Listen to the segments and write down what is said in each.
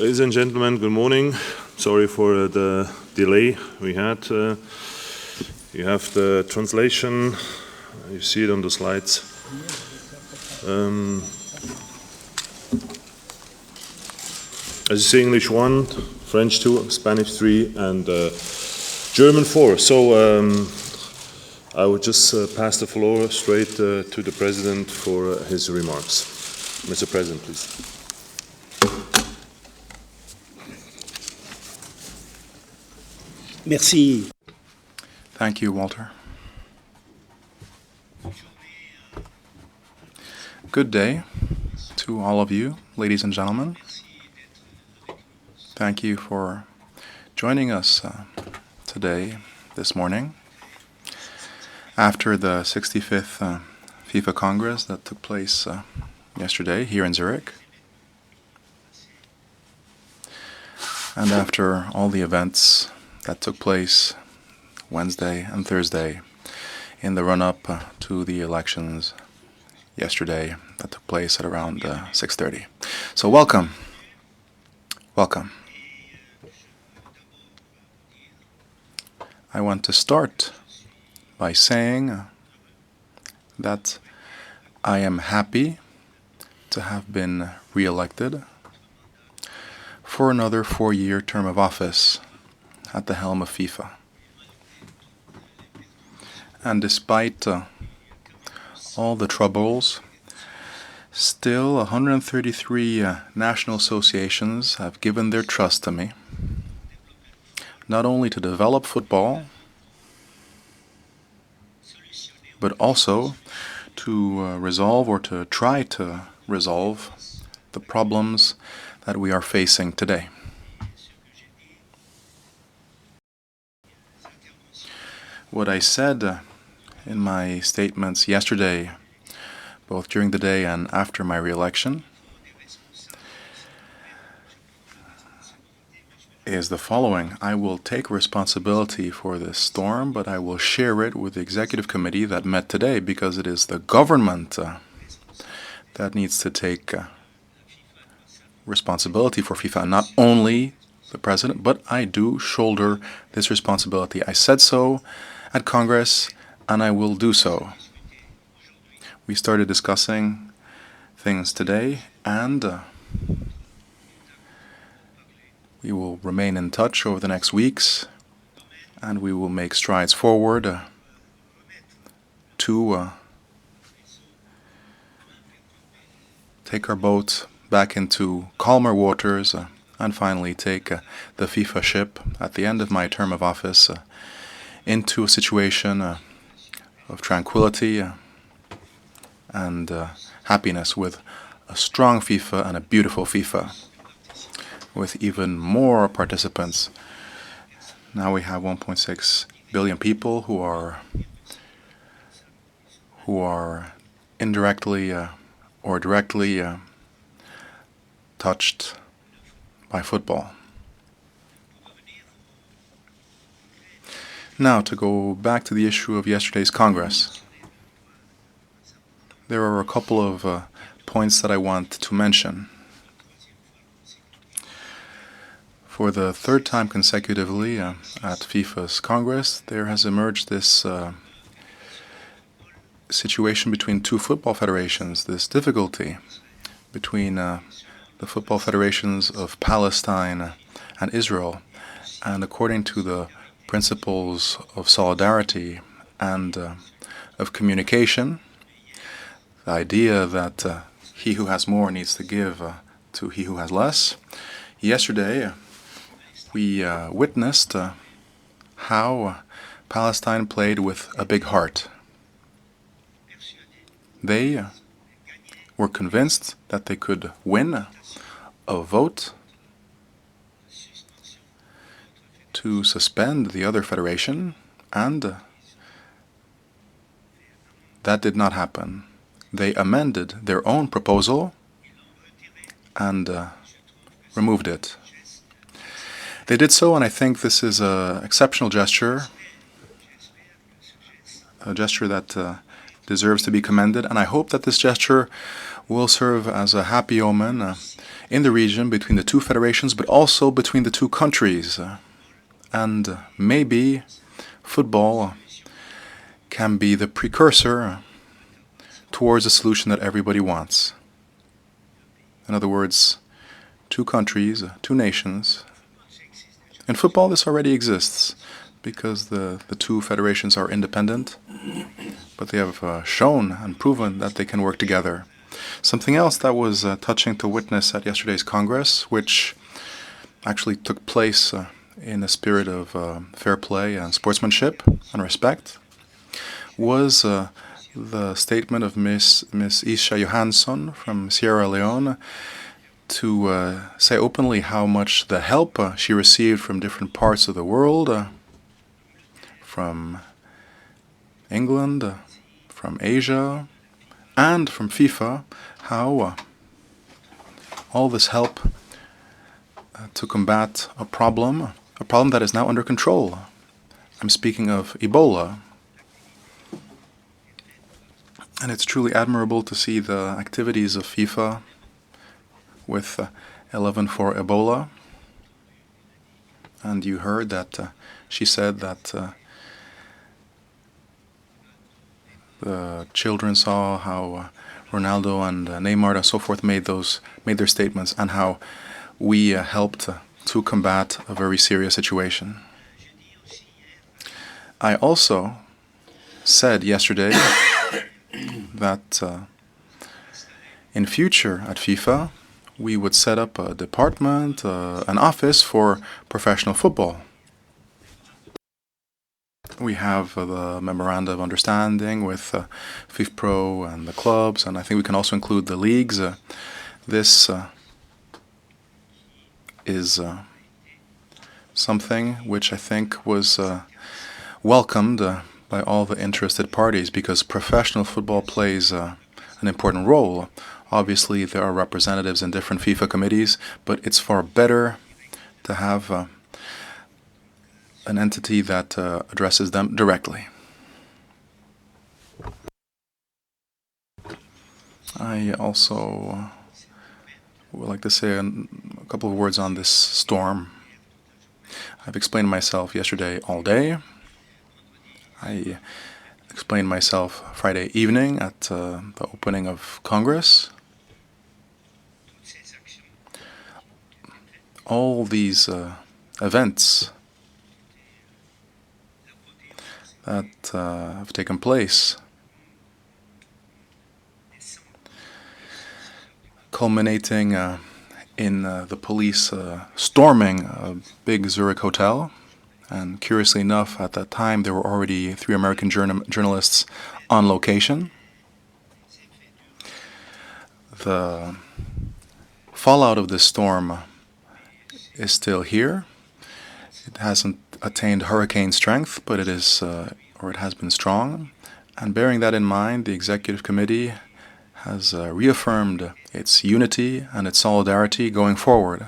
Ladies and gentlemen, good morning. Sorry for the delay we had. You have the translation. You see it on the slides. As you see, English 1, French 2, Spanish 3, and German 4. So I would just pass the floor straight to the President for his remarks. Mr. President, please. Merci. Thank you, Walter. Good day to all of you, ladies and gentlemen. Thank you for joining us today, this morning, after the 65th FIFA Congress that took place yesterday here in Zurich, and after all the events that took place Wednesday and Thursday in the run-up to the elections yesterday that took place at around 6:30. So welcome. Welcome. I want to start by saying that I am happy to have been re-elected for another 4-year term of office at the helm of FIFA. And despite all the troubles, still 133 national associations have given their trust to me, not only to develop football, but also to resolve or to try to resolve the problems that we are facing today. What I said in my statements yesterday, both during the day and after my re-election, is the following. I will take responsibility for this storm, but I will share it with the executive committee that met today, because it is the government that needs to take responsibility for FIFA, not only the president, but I do shoulder this responsibility. I said so at Congress, and I will do so. We started discussing things today, and we will remain in touch over the next weeks, and we will make strides forward to take our boat back into calmer waters and finally take the FIFA ship at the end of my term of office into a situation of tranquility and happiness, with a strong FIFA and a beautiful FIFA, with even more participants. Now we have 1.6 billion people who are indirectly or directly touched by football. Now, to go back to the issue of yesterday's Congress, there are a couple of points that I want to mention. For the third time consecutively at FIFA's Congress, there has emerged this situation between two football federations, this difficulty between the football federations of Palestine and Israel. And according to the principles of solidarity and of communication, the idea that he who has more needs to give to he who has less, yesterday we witnessed how Palestine played with a big heart. They were convinced that they could win a vote to suspend the other federation, and that did not happen. They amended their own proposal and removed it. They did so, and I think this is an exceptional gesture, a gesture that deserves to be commended, and I hope that this gesture will serve as a happy omen in the region between the two federations, but also between the two countries. And maybe football can be the precursor towards a solution that everybody wants. In other words, two countries, two nations. In football, this already exists because the two federations are independent, but they have shown and proven that they can work together. Something else that was touching to witness at yesterday's Congress, which actually took place in a spirit of fair play and sportsmanship and respect, was the statement of Miss Isha Johansson from Sierra Leone to say openly how much the help she received from different parts of the world, from England, from Asia, and from FIFA, how all this help to combat a problem that is now under control. I'm speaking of Ebola. And it's truly admirable to see the activities of FIFA with 11 for Ebola. And you heard that she said that the children saw how Ronaldo and Neymar and so forth made their statements, and how we helped to combat a very serious situation. I also said yesterday that in future at FIFA we would set up a department, an office for professional football. We have the memoranda of understanding with FIFPro and the clubs, and I think we can also include the leagues. This is something which I think was welcomed by all the interested parties, because professional football plays an important role. Obviously, there are representatives in different FIFA committees, but it's far better to have an entity that addresses them directly. I also would like to say a couple of words on this storm. I've explained myself yesterday all day. I explained myself Friday evening at the opening of Congress. All these events that have taken place, culminating in the police storming a big Zurich hotel. And curiously enough, at that time, there were already 3 American journalists on location. The fallout of this storm is still here. It hasn't attained hurricane strength, but it is, or it has been strong. And bearing that in mind, the Executive Committee has reaffirmed its unity and its solidarity going forward.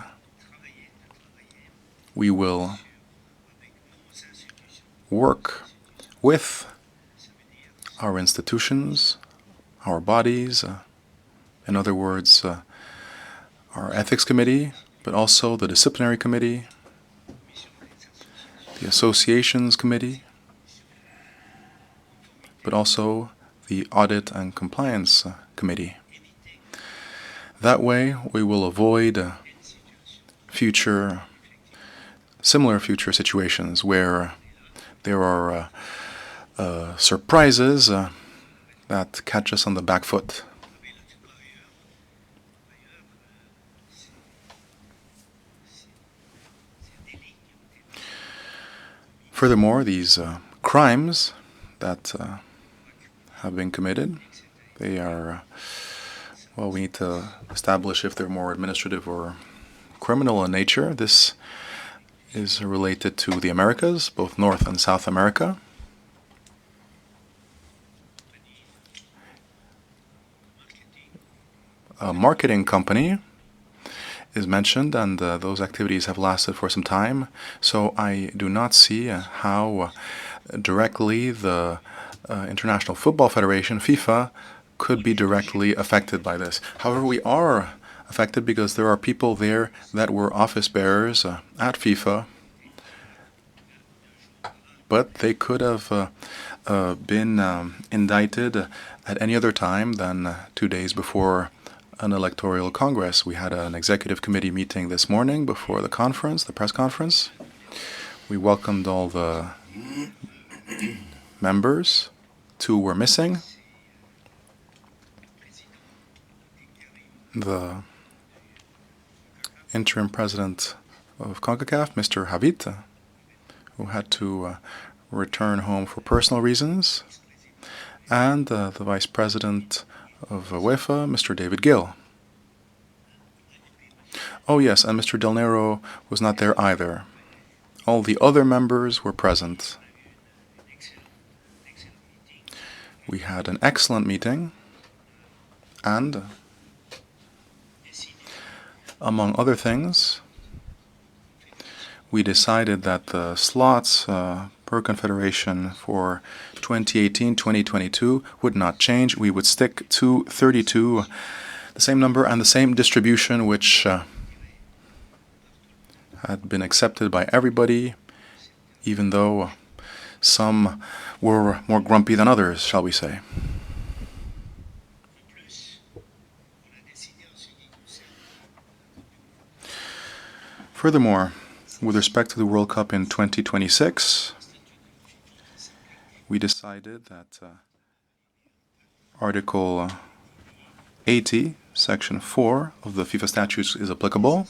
We will work with our institutions, our bodies, in other words, our ethics committee, but also the disciplinary committee, the associations committee, but also the audit and compliance committee. That way we will avoid similar future situations where there are surprises that catch us on the back foot. Furthermore, these crimes that have been committed, they are, well, we need to establish if they're more administrative or criminal in nature. This is related to the Americas, both North and South America. A marketing company is mentioned, and those activities have lasted for some time, so I do not see how directly the International Football Federation, FIFA, could be directly affected by this. However, we are affected because there are people there that were office bearers at FIFA, but they could have been indicted at any other time than 2 days before an electoral congress. We had an executive committee meeting this morning before the conference, the press conference. We welcomed all the members. 2 were missing. The interim president of CONCACAF, Mr. Havit, who had to return home for personal reasons, and the vice president of UEFA, Mr. David Gill. Oh yes, and Mr. Del Nero was not there either. All the other members were present. We had an excellent meeting, and among other things, we decided that the slots per confederation for 2018-2022 would not change. We would stick to 32, the same number and the same distribution, which had been accepted by everybody, even though some were more grumpy than others, shall we say. Furthermore, with respect to the World Cup in 2026, we decided that Article 80, Section 4 of the FIFA statutes is applicable,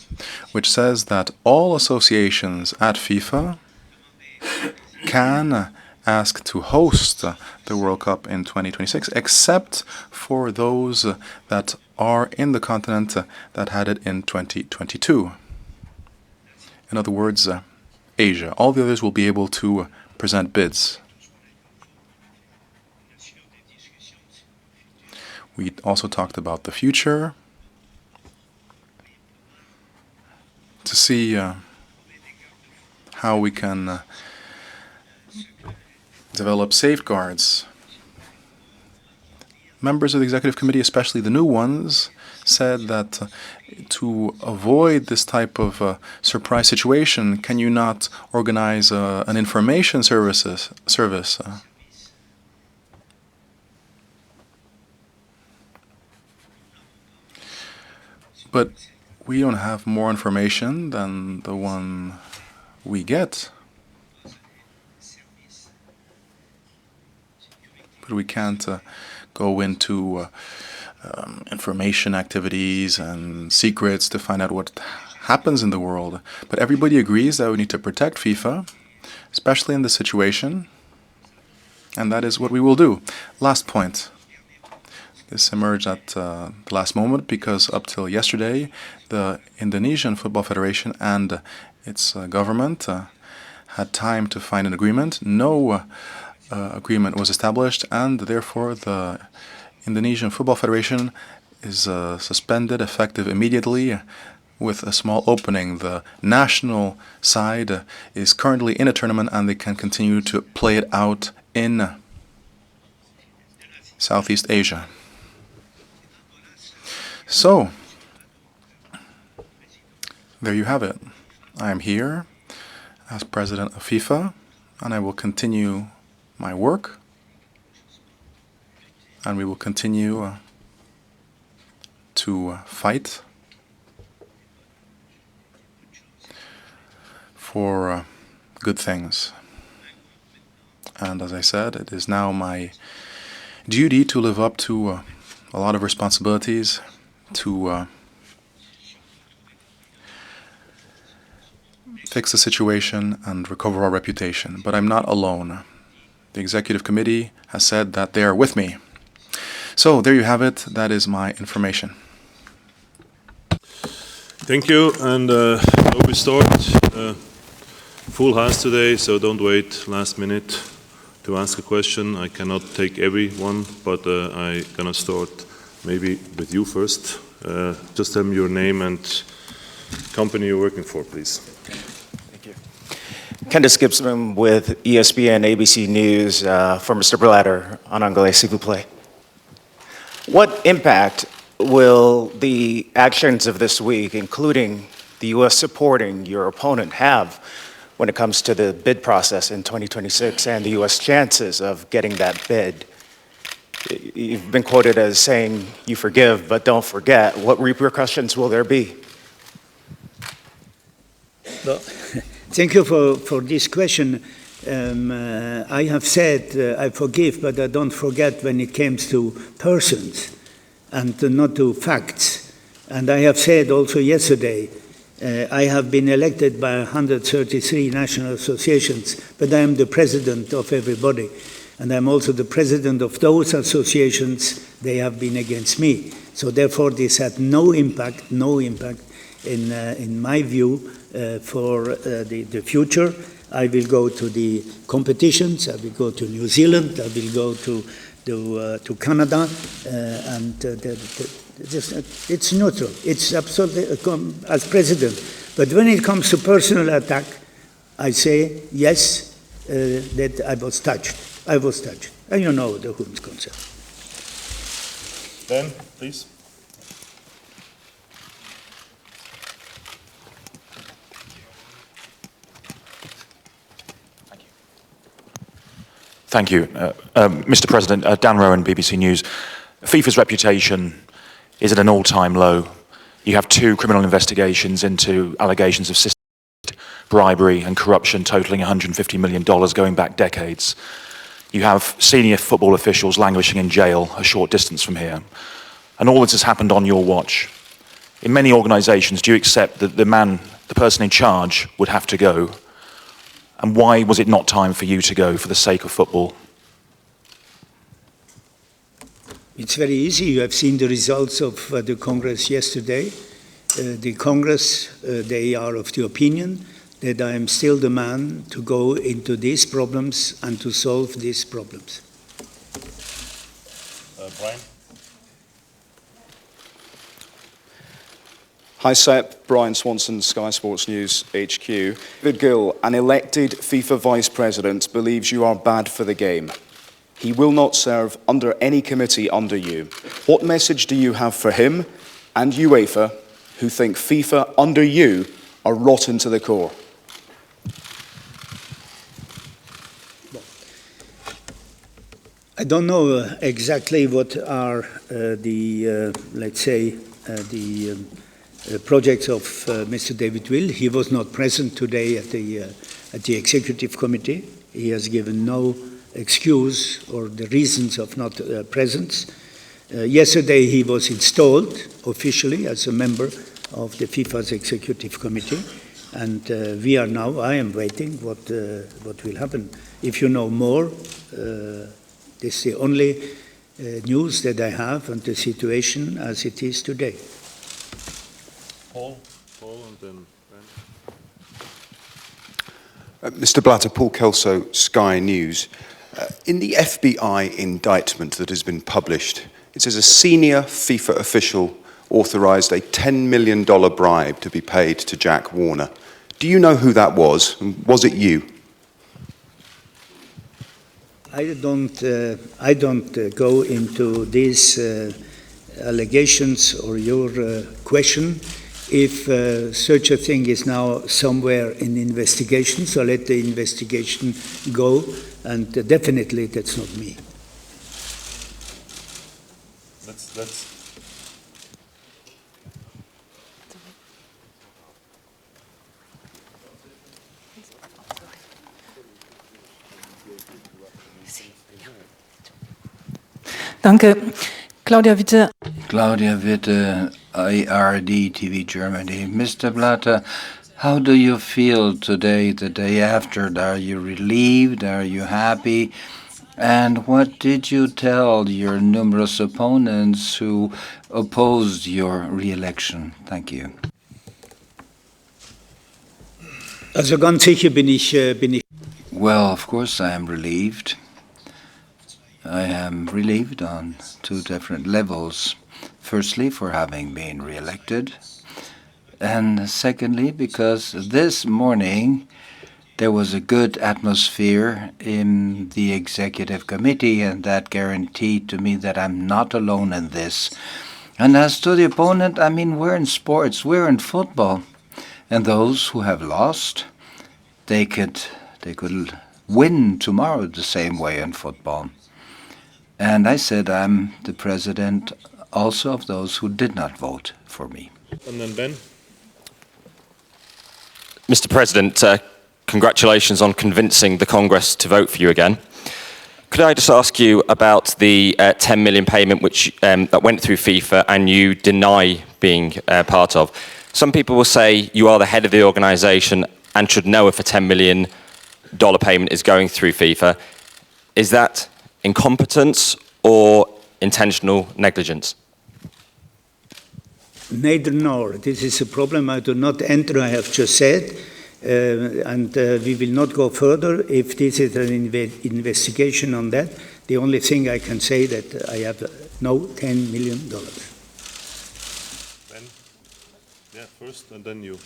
which says that all associations at FIFA can ask to host the World Cup in 2026, except for those that are in the continent that had it in 2022. In other words, Asia. All the others will be able to present bids. We also talked about the future to see how we can develop safeguards. Members of the executive committee, especially the new ones, said that to avoid this type of surprise situation, can you not organize an information service? But we don't have more information than the one we get. But we can't go into information activities and secrets to find out what happens in the world. But everybody agrees that we need to protect FIFA, especially in this situation, and that is what we will do. Last point. This emerged at the last moment because up till yesterday, the Indonesian Football Federation and its government had time to find an agreement. No agreement was established, and therefore the Indonesian Football Federation is suspended, effective immediately, with a small opening. The national side is currently in a tournament, and they can continue to play it out in Southeast Asia. So, there you have it. I am here as president of FIFA, and I will continue my work, and we will continue to fight for good things. And as I said, it is now my duty to live up to a lot of responsibilities, to fix the situation and recover our reputation. But I'm not alone. The executive committee has said that they are with me. So there you have it. That is my information. Thank you, and we start full house today, so don't wait last minute to ask a question. I cannot take every one, but I'm gonna start maybe with you first. Just tell me your name and company you're working for, please. Thank you. Candace Gibson with ESPN ABC News for Mr. Blatter en anglais, s'il vous plaît. What impact will the actions of this week, including the U.S. supporting your opponent, have when it comes to the bid process in 2026 and the U.S. chances of getting that bid? You've been quoted as saying you forgive but don't forget. What repercussions will there be? Well, thank you for this question. I have said I forgive, but I don't forget when it comes to persons and not to facts. And I have said also yesterday, I have been elected by 133 national associations, but I am the president of everybody. And I'm also the president of those associations. They have been against me. So therefore, this had no impact in my view for the future. I will go to the competitions. I will go to New Zealand. I will go to Canada, and it's neutral. It's absolutely as president. But when it comes to personal attack, I say yes, that I was touched. I was touched. And you know the whom's concerned. Ben, please. Thank you. Mr. President, Dan Rowan, BBC News. FIFA's reputation is at an all-time low. You have 2 criminal investigations into allegations of systemic bribery and corruption totaling $150 million going back decades. You have senior football officials languishing in jail a short distance from here. And all this has happened on your watch. In many organisations, do you accept that the person in charge would have to go? And why was it not time for you to go for the sake of football? It's very easy. You have seen the results of the Congress yesterday. The Congress, they are of the opinion that I am still the man to go into these problems and to solve these problems. Brian? Hi Sep, Brian Swanson, Sky Sports News HQ. David Gill, an elected FIFA Vice President, believes you are bad for the game. He will not serve under any committee under you. What message do you have for him and UEFA, who think FIFA under you are rotten to the core? I don't know exactly what are let's say, projects of Mr. David Will. He was not present today at the executive committee. He has given no excuse or the reasons of not presence. Yesterday he was installed officially as a member of the FIFA's executive committee, and I am waiting what will happen. If you know more, this is the only news that I have on the situation as it is today. Paul and then Ben. Mr. Blatter, Paul Kelso, Sky News. In the FBI indictment that has been published, it says a senior FIFA official authorised a $10 million bribe to be paid to Jack Warner. Do you know who that was? And was it you? I don't go into these allegations or your question. If such a thing is now somewhere in investigation, so let the investigation go, and definitely that's not me. Let's Danke. Claudia Witte. Claudia Witte, ARD TV Germany. Mr. Blatter, how do you feel today, the day after? Are you relieved? Are you happy? And what did you tell your numerous opponents who opposed your re-election? Thank you. Also ganz sicher bin ich. Well, of course I am relieved. I am relieved on 2 different levels. Firstly, for having been re-elected, and secondly, because this morning there was a good atmosphere in the executive committee, and that guaranteed to me that I'm not alone in this. And as to the opponent, I mean, we're in sports, we're in football. And those who have lost, they could win tomorrow the same way in football. And I said I'm the president also of those who did not vote for me. And then Ben. Mr. President, congratulations on convincing the Congress to vote for you again. Could I just ask you about the 10 million payment which that went through FIFA and you deny being part of? Some people will say you are the head of the organisation and should know if a $10 million payment is going through FIFA. Is that incompetence or intentional negligence? Neither nor. This is a problem I do not enter, I have just said, and we will not go further if this is an investigation on that. The only thing I can say that I have no $10 million. Ben? Yeah, first and then you.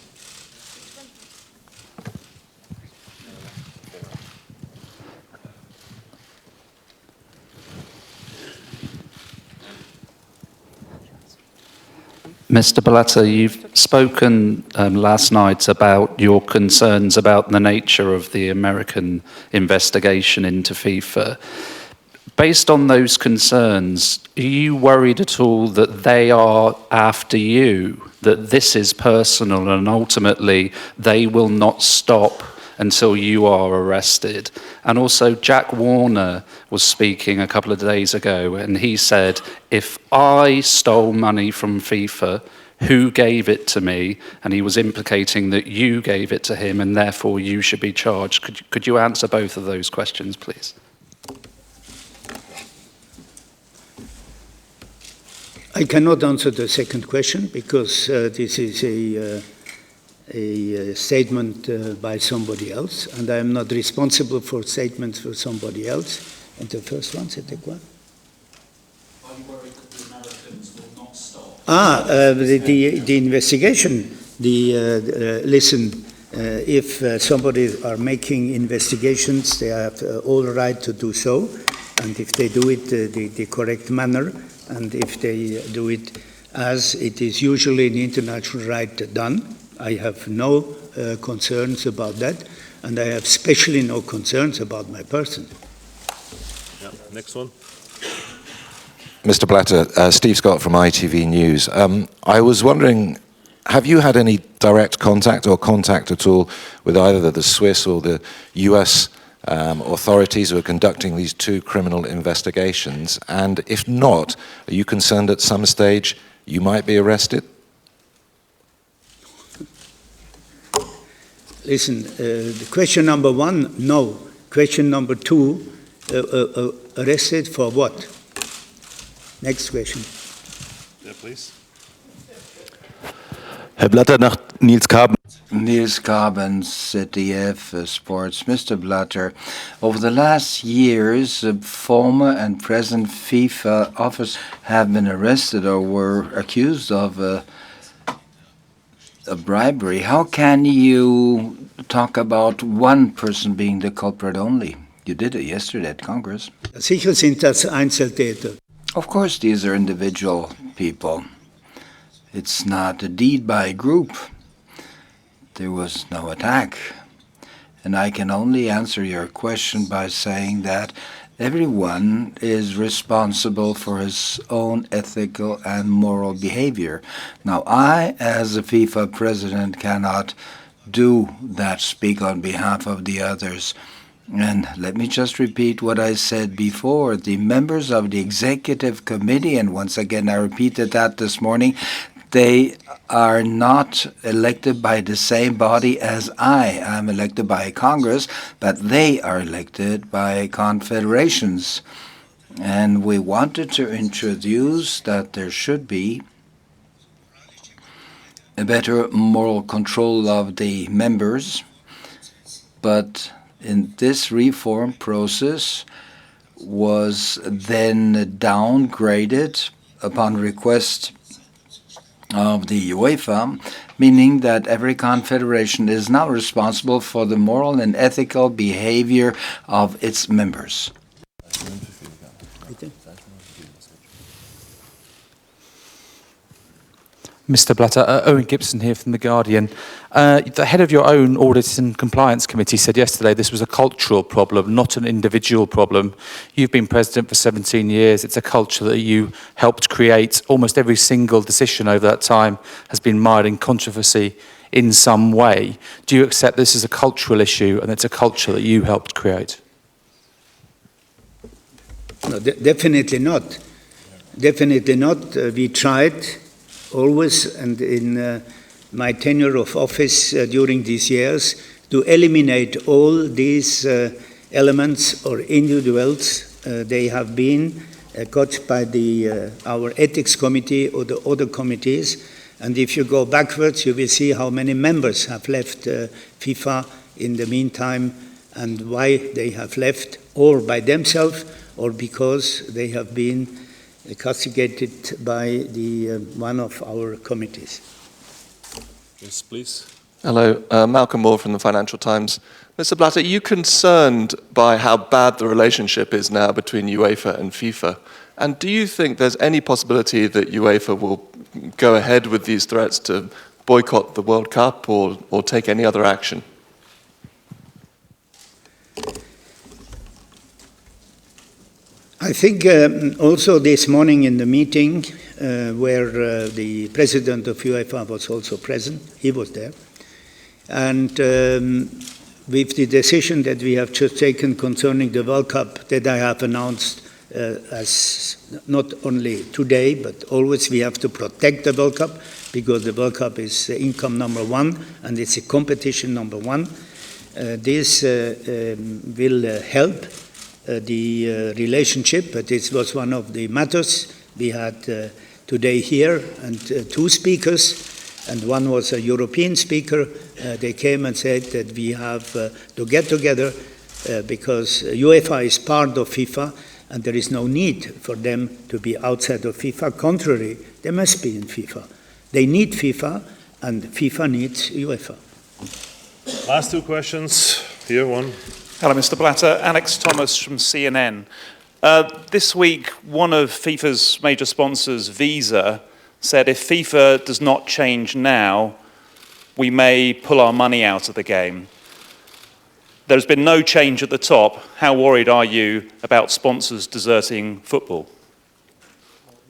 Mr. Blatter, you've spoken last night about your concerns about the nature of the American investigation into FIFA. Based on those concerns, are you worried at all that they are after you, that this is personal and ultimately they will not stop until you are arrested? And also, Jack Warner was speaking a couple of days ago, and he said, if I stole money from FIFA, who gave it to me? And he was implicating that you gave it to him, and therefore you should be charged. Could you answer both of those questions, please? I cannot answer the second question because this is a statement by somebody else, and I am not responsible for statements for somebody else. And the first one, c'était quoi? Are you worried that the Americans will not stop? The investigation. Listen, if somebody are making investigations, they have all right to do so, and if they do it the correct manner, and if they do it as it is usually in international right done, I have no concerns about that, and I have especially no concerns about my person. Yeah, next one. Mr. Blatter, Steve Scott from ITV News. I was wondering, have you had any direct contact or contact at all with either the Swiss or the US authorities who are conducting these two criminal investigations? And if not, are you concerned at some stage you might be arrested? Listen, the question number one, no. Question number two, arrested for what? Next question. Yeah, please. Herr Blatter, nach Nils Kaben. Nils Kaben, ZDF Sports. Mr. Blatter, over the last years, former and present FIFA officers have been arrested or were accused of bribery. How can you talk about one person being the culprit only? You did it yesterday at Congress. Sicher sind das Einzeltäter. Of course, these are individual people. It's not a deed by a group. There was no attack. And I can only answer your question by saying that everyone is responsible for his own ethical and moral behavior. Now, I, as a FIFA president, cannot do that, speak on behalf of the others. And let me just repeat what I said before. The members of the executive committee, and once again I repeated that this morning, they are not elected by the same body as I. I'm elected by Congress, but they are elected by confederations. And we wanted to introduce that there should be a better moral control of the members, but in this reform process was then downgraded upon request of the UEFA, meaning that every confederation is now responsible for the moral and ethical behavior of its members. Mr. Blatter, Owen Gibson here from The Guardian. The head of your own Audit and Compliance Committee said yesterday this was a cultural problem, not an individual problem. You've been president for 17 years. It's a culture that you helped create. Almost every single decision over that time has been mired in controversy in some way. Do you accept this as a cultural issue and it's a culture that you helped create? No, definitely not. Definitely not. We tried always, and in my tenure of office during these years, to eliminate all these elements or individuals. They have been got by our ethics committee or the other committees. And if you go backwards, you will see how many members have left FIFA in the meantime and why they have left, or by themselves, or because they have been castigated by one of our committees. Yes, please. Hello, Malcolm Moore from the Financial Times. Mr. Blatter, are you concerned by how bad the relationship is now between UEFA and FIFA? And do you think there's any possibility that UEFA will go ahead with these threats to boycott the World Cup or take any other action? I think also this morning in the meeting where the president of UEFA was also present, he was there, and with the decision that we have just taken concerning the World Cup that I have announced as not only today, but always we have to protect the World Cup because the World Cup is income number one and it's a competition number one. This will help the relationship, but this was one of the matters we had today here, and two speakers, and one was a European speaker. They came and said that we have to get together because UEFA is part of FIFA and there is no need for them to be outside of FIFA. Contrary, they must be in FIFA. They need FIFA and FIFA needs UEFA. Last two questions. Here, one. Hello, Mr. Blatter. Alex Thomas from CNN. This week, one of FIFA's major sponsors, Visa, said if FIFA does not change now, we may pull our money out of the game. There's been no change at the top. How worried are you about sponsors deserting football?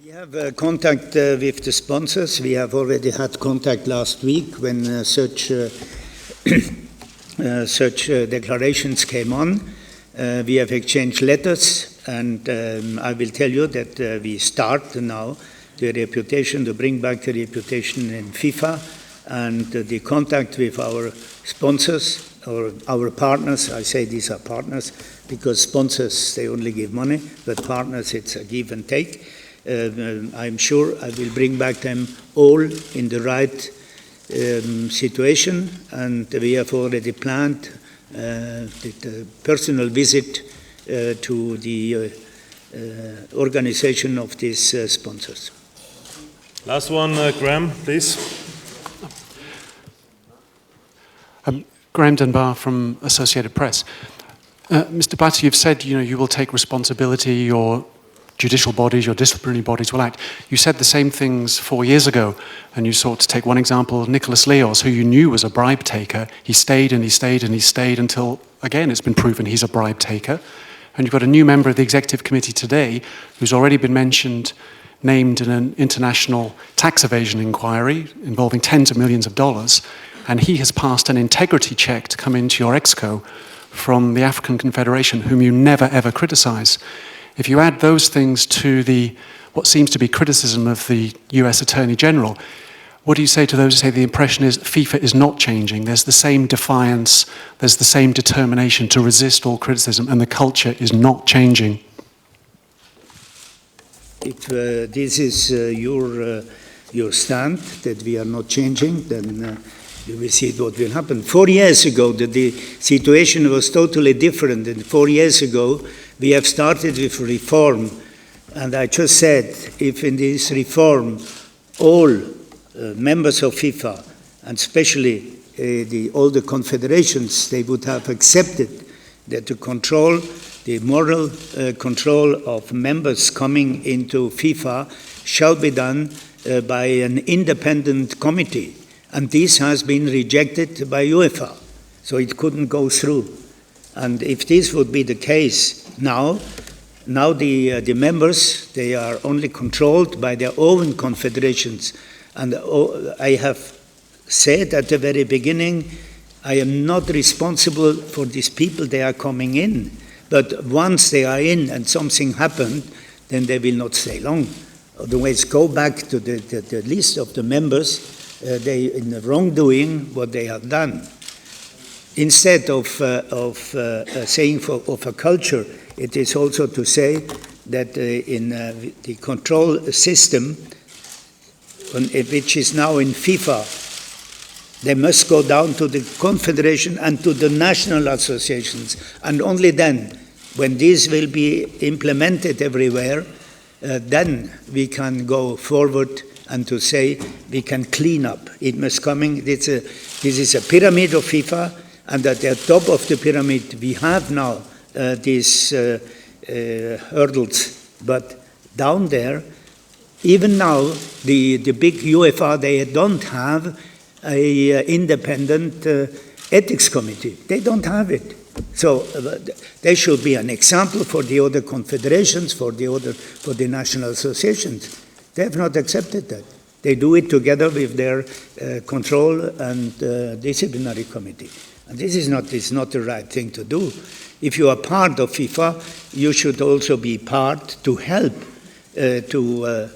We have contact with the sponsors. We have already had contact last week when such declarations came on. We have exchanged letters, and I will tell you that we start now to bring back the reputation in FIFA, and the contact with our sponsors or our partners. I say these are partners because sponsors, they only give money, but partners, it's a give and take. I'm sure I will bring back them all in the right situation, and we have already planned the personal visit to the organization of these sponsors. Last one, Graham, please. Graham Dunbar from Associated Press. Mr. Blatter, you've said you will take responsibility, your judicial bodies, your disciplinary bodies will act. You said the same things 4 years ago, and you sought to take one example, Nicholas Leos, who you knew was a bribe taker. He stayed and he stayed and he stayed until, again, it's been proven he's a bribe taker. And you've got a new member of the executive committee today who's already been named in an international tax evasion inquiry involving tens of millions of dollars, and he has passed an integrity check to come into your exco from the African Confederation, whom you never ever criticize. If you add those things to what seems to be criticism of the US Attorney General, what do you say to those who say the impression is FIFA is not changing? There's the same defiance, there's the same determination to resist all criticism, and the culture is not changing. If this is your stand, that we are not changing, then you will see what will happen. 4 years ago, the situation was totally different. And 4 years ago, we have started with reform. And I just said, if in this reform, all members of FIFA, and especially all the confederations, they would have accepted that the moral control of members coming into FIFA shall be done by an independent committee, and this has been rejected by UEFA, so it couldn't go through. And if this would be the case now the members, they are only controlled by their own confederations. And I have said at the very beginning, I am not responsible for these people, they are coming in. But once they are in and something happened, then they will not stay long. Otherwise, go back to the list of the members, they in the wrongdoing what they have done. Instead of saying of a culture, it is also to say that in the control system, which is now in FIFA, they must go down to the confederation and to the national associations. And only then, when this will be implemented everywhere, then we can go forward and to say we can clean up. It must coming. This is a pyramid of FIFA, and at the top of the pyramid we have now these hurdles, but down there, even now, the big UEFA, they don't have a independent ethics committee. They don't have it. So they should be an example for the other confederations, for the national associations. They have not accepted that. They do it together with their control and disciplinary committee. And this is not the right thing to do. If you are part of FIFA, you should also be part to help to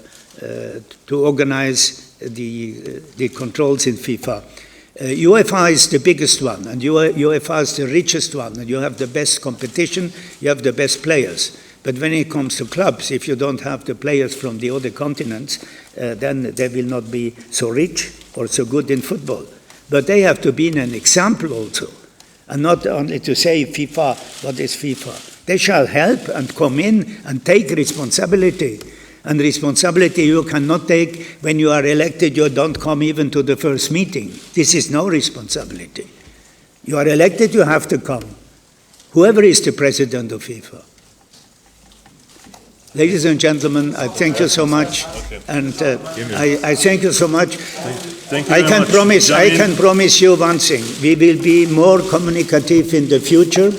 organize the controls in FIFA. UEFA is the biggest one, and UEFA is the richest one, and you have the best competition, you have the best players. But when it comes to clubs, if you don't have the players from the other continents, then they will not be so rich or so good in football. But they have to be an example also, and not only to say FIFA, what is FIFA? They shall help and come in and take responsibility. And responsibility you cannot take when you are elected, you don't come even to the first meeting. This is no responsibility. You are elected, you have to come. Whoever is the president of FIFA. Ladies and gentlemen, I thank you so much, and I thank you so much. Thank you very much. I can promise you one thing. We will be more communicative in the future.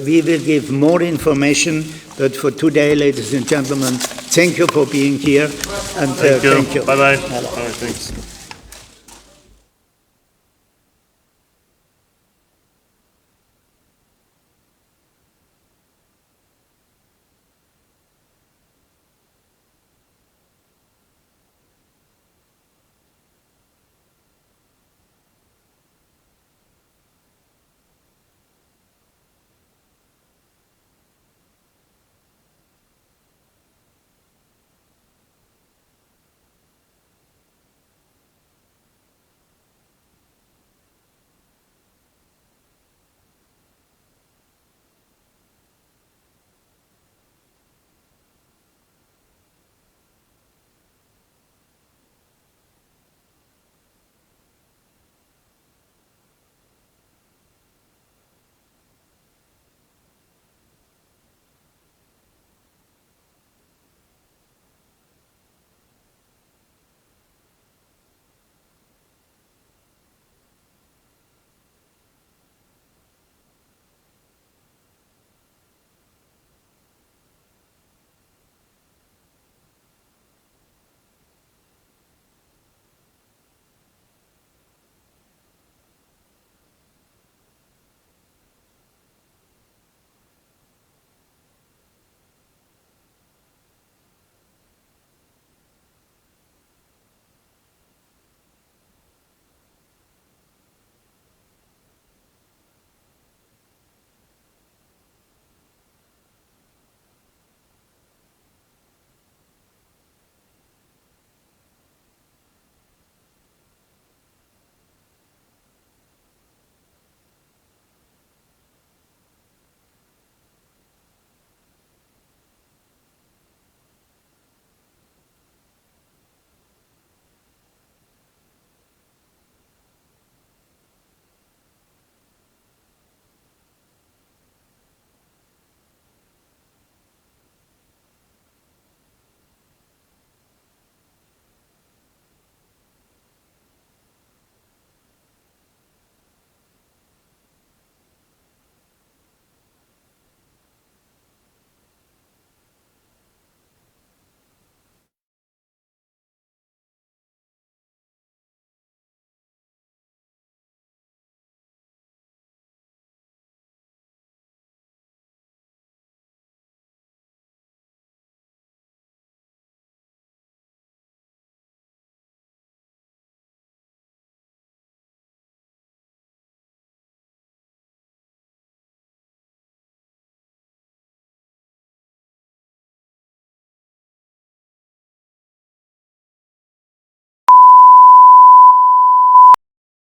We will give more information. But for today, ladies and gentlemen, thank you for being here, and thank you. Bye-bye. All right, thanks.